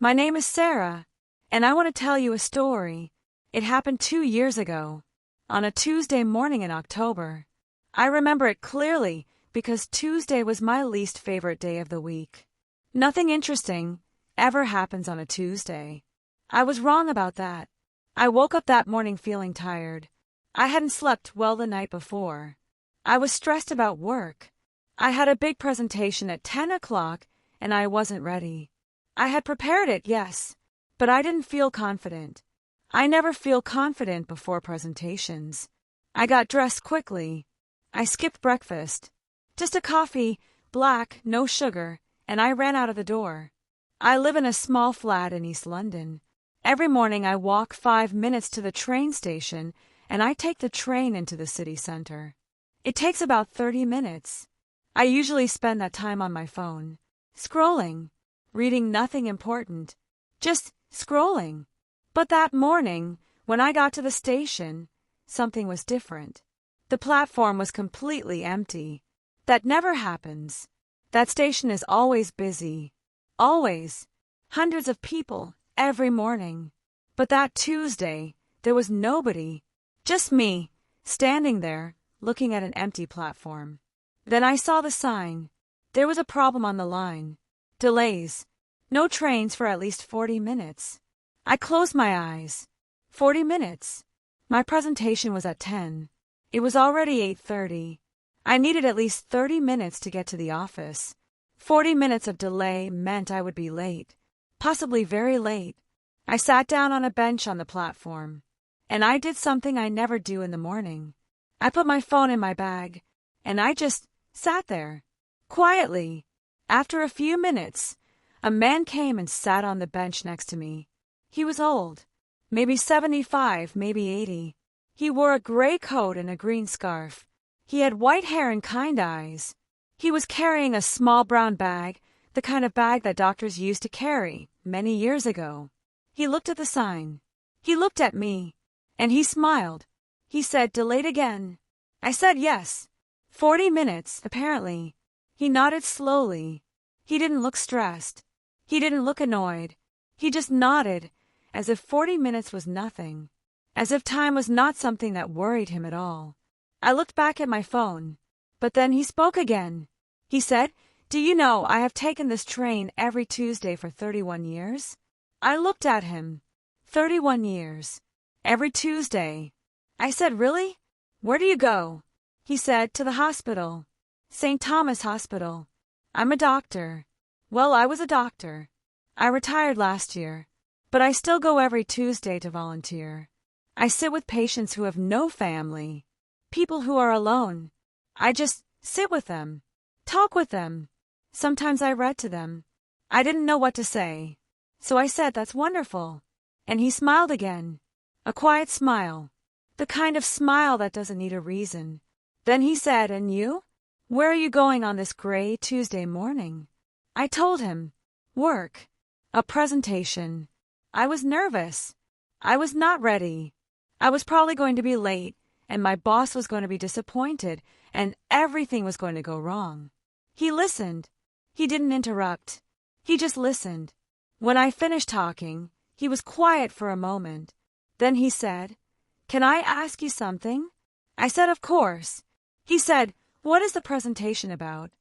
My name is Sarah, and I want to tell you a story. It happened 2 years ago, on a Tuesday morning in October. I remember it clearly because Tuesday was my least favorite day of the week. Nothing interesting ever happens on a Tuesday. I was wrong about that. I woke up that morning feeling tired. I hadn't slept well the night before. I was stressed about work. I had a big presentation at 10 o'clock and I wasn't ready. I had prepared it, yes, but I didn't feel confident. I never feel confident before presentations. I got dressed quickly. I skipped breakfast. Just a coffee, black, no sugar, and I ran out of the door. I live in a small flat in East London. Every morning I walk 5 minutes to the train station and I take the train into the city center. It takes about 30 minutes. I usually spend that time on my phone, scrolling, reading nothing important, just scrolling. But that morning, when I got to the station, something was different. The platform was completely empty. That never happens. That station is always busy. Always. Hundreds of people every morning. But that Tuesday, there was nobody. Just me, standing there, looking at an empty platform. Then I saw the sign. There was a problem on the line. Delays. No trains for at least 40 minutes. I closed my eyes. 40 minutes. My presentation was at 10. It was already 8:30. I needed at least 30 minutes to get to the office. 40 minutes of delay meant I would be late, possibly very late. I sat down on a bench on the platform, and I did something I never do in the morning. I put my phone in my bag, and I just sat there, quietly. After a few minutes, a man came and sat on the bench next to me. He was old, maybe 75, maybe 80. He wore a gray coat and a green scarf. He had white hair and kind eyes. He was carrying a small brown bag, the kind of bag that doctors used to carry many years ago. He looked at the sign. He looked at me, and he smiled. He said, "Delayed again." I said yes. 40 minutes, apparently. He nodded slowly. He didn't look stressed. He didn't look annoyed. He just nodded, as if 40 minutes was nothing, as if time was not something that worried him at all. I looked back at my phone, but then he spoke again. He said, "Do you know I have taken this train every Tuesday for 31 years? I looked at him. 31 years. Every Tuesday. I said, "Really? Where do you go?" He said, "To the hospital. St. Thomas Hospital. I'm a doctor." Well, I was a doctor. I retired last year, but I still go every Tuesday to volunteer. I sit with patients who have no family, people who are alone. I just sit with them, talk with them. Sometimes I read to them. I didn't know what to say, so I said, "That's wonderful." And he smiled again, a quiet smile, the kind of smile that doesn't need a reason. Then he said, "And you? Where are you going on this gray Tuesday morning?" I told him, "Work. A presentation." I was nervous. I was not ready. I was probably going to be late, and my boss was going to be disappointed, and everything was going to go wrong. He listened. He didn't interrupt. He just listened. When I finished talking, he was quiet for a moment. Then he said, "Can I ask you something?" I said, "Of course." He said, "What is the presentation about?"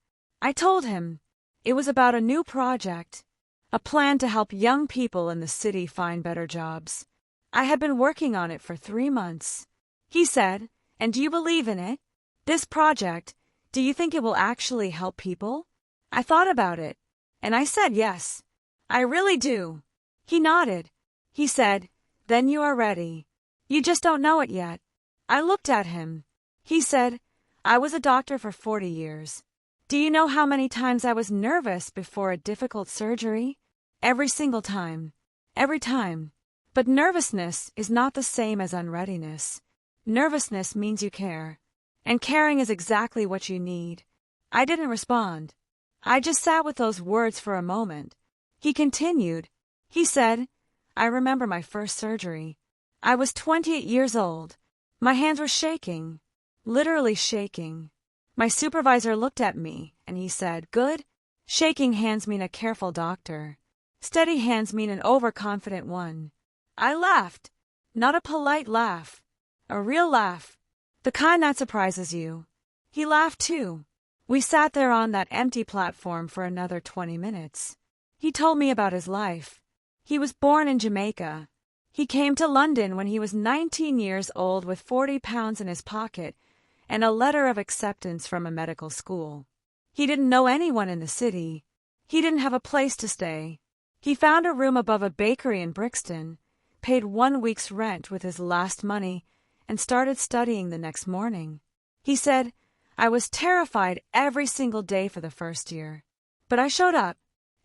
I told him. It was about a new project, a plan to help young people in the city find better jobs. I had been working on it for 3 months. He said, "And do you believe in it? This project, do you think it will actually help people?" I thought about it, and I said yes. I really do. He nodded. He said, "Then you are ready. You just don't know it yet." I looked at him. He said, "I was a doctor for 40 years. Do you know how many times I was nervous before a difficult surgery? Every single time. Every time. But nervousness is not the same as unreadiness. Nervousness means you care. And caring is exactly what you need." I didn't respond. I just sat with those words for a moment. He continued. He said, "I remember my first surgery. I was 28 years old. My hands were shaking. Literally shaking. My supervisor looked at me, and he said, 'Good. Shaking hands mean a careful doctor.' Steady hands mean an overconfident one. I laughed. Not a polite laugh. A real laugh. The kind that surprises you. He laughed too. We sat there on that empty platform for another 20 minutes. He told me about his life. He was born in Jamaica. He came to London when he was 19 years old with 40 pounds in his pocket and a letter of acceptance from a medical school. He didn't know anyone in the city. He didn't have a place to stay. He found a room above a bakery in Brixton, paid 1 week's rent with his last money, and started studying the next morning. He said, I was terrified every single day for the first year. But I showed up.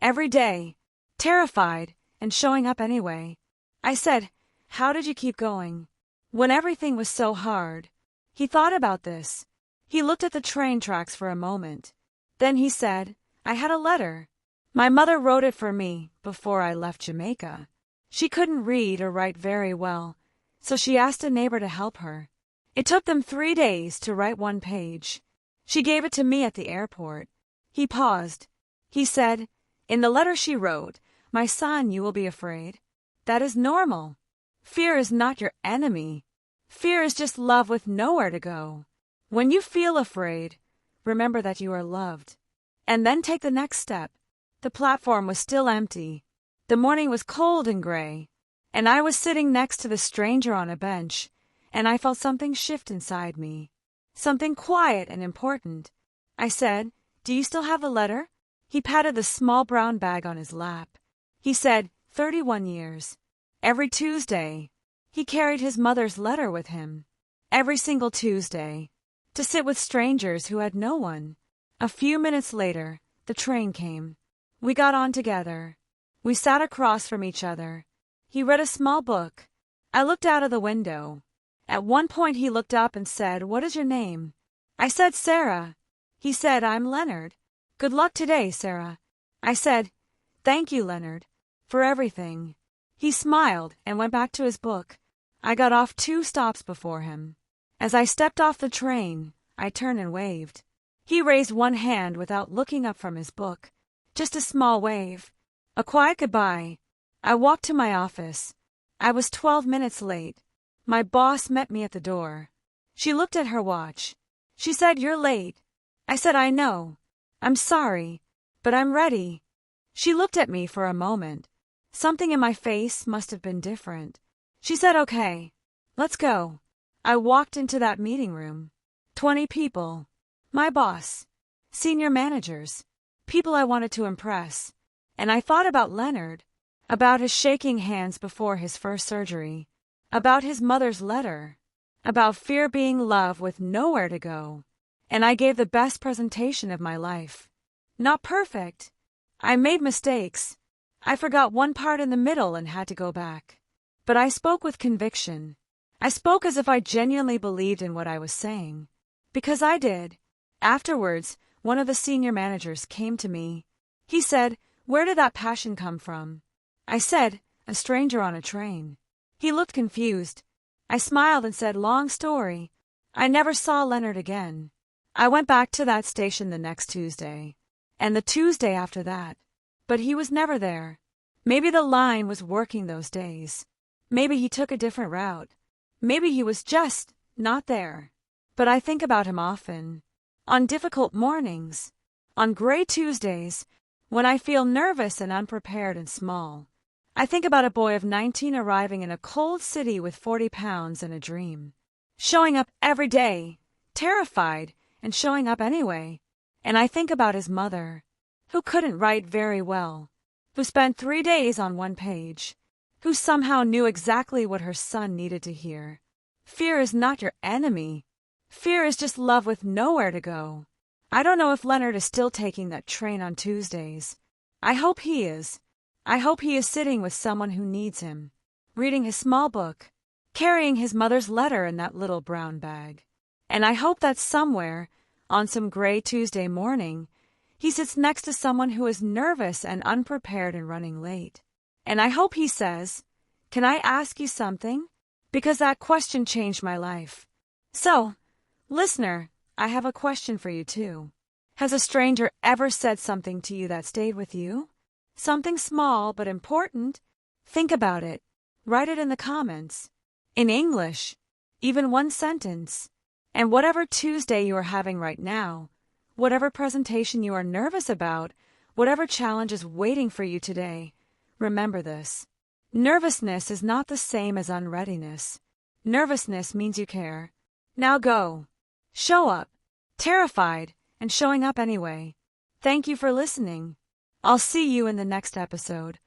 Every day. Terrified, and showing up anyway. I said, how did you keep going? When everything was so hard. He thought about this. He looked at the train tracks for a moment. Then he said, I had a letter. My mother wrote it for me before I left Jamaica. She couldn't read or write very well, so she asked a neighbor to help her. It took them 3 days to write 1 page. She gave it to me at the airport. He paused. He said, in the letter she wrote, my son, you will be afraid. That is normal. Fear is not your enemy. Fear is just love with nowhere to go. When you feel afraid, remember that you are loved. And then take the next step. The platform was still empty. The morning was cold and gray, and I was sitting next to the stranger on a bench, and I felt something shift inside me. Something quiet and important. I said, do you still have the letter? He patted the small brown bag on his lap. He said, 31 years. Every Tuesday. He carried his mother's letter with him. Every single Tuesday. To sit with strangers who had no one. A few minutes later, the train came. We got on together. We sat across from each other. He read a small book. I looked out of the window. At one point he looked up and said, what is your name? I said, Sarah. He said, I'm Leonard. Good luck today, Sarah. I said, thank you, Leonard, for everything. He smiled and went back to his book. I got off 2 stops before him. As I stepped off the train, I turned and waved. He raised one hand without looking up from his book. Just a small wave. A quiet goodbye. I walked to my office. I was 12 minutes late. My boss met me at the door. She looked at her watch. She said, you're late. I said, I know. I'm sorry, but I'm ready. She looked at me for a moment. Something in my face must have been different. She said, okay, let's go. I walked into that meeting room. 20 people. My boss. Senior managers. People I wanted to impress. And I thought about Leonard, about his shaking hands before his first surgery, about his mother's letter, about fear being love with nowhere to go. And I gave the best presentation of my life. Not perfect. I made mistakes. I forgot one part in the middle and had to go back. But I spoke with conviction. I spoke as if I genuinely believed in what I was saying. Because I did. Afterwards, one of the senior managers came to me. He said, where did that passion come from? I said, a stranger on a train. He looked confused. I smiled and said, long story. I never saw Leonard again. I went back to that station the next Tuesday. And the Tuesday after that. But he was never there. Maybe the line was working those days. Maybe he took a different route. Maybe he was just not there. But I think about him often. On difficult mornings. On gray Tuesdays, when I feel nervous and unprepared and small. I think about a boy of 19 arriving in a cold city with 40 pounds and a dream. Showing up every day, terrified, and showing up anyway. And I think about his mother, who couldn't write very well, who spent 3 days on 1 page, who somehow knew exactly what her son needed to hear. Fear is not your enemy. Fear is just love with nowhere to go. I don't know if Leonard is still taking that train on Tuesdays. I hope he is. I hope he is sitting with someone who needs him, reading his small book, carrying his mother's letter in that little brown bag. And I hope that somewhere, on some gray Tuesday morning, he sits next to someone who is nervous and unprepared and running late. And I hope he says, can I ask you something? Because that question changed my life. So, listener, I have a question for you too. Has a stranger ever said something to you that stayed with you? Something small but important. Think about it. Write it in the comments. In English. Even one sentence. And whatever Tuesday you are having right now, whatever presentation you are nervous about, whatever challenge is waiting for you today, remember this. Nervousness is not the same as unreadiness. Nervousness means you care. Now go. Show up. Terrified, and showing up anyway. Thank you for listening. I'll see you in the next episode.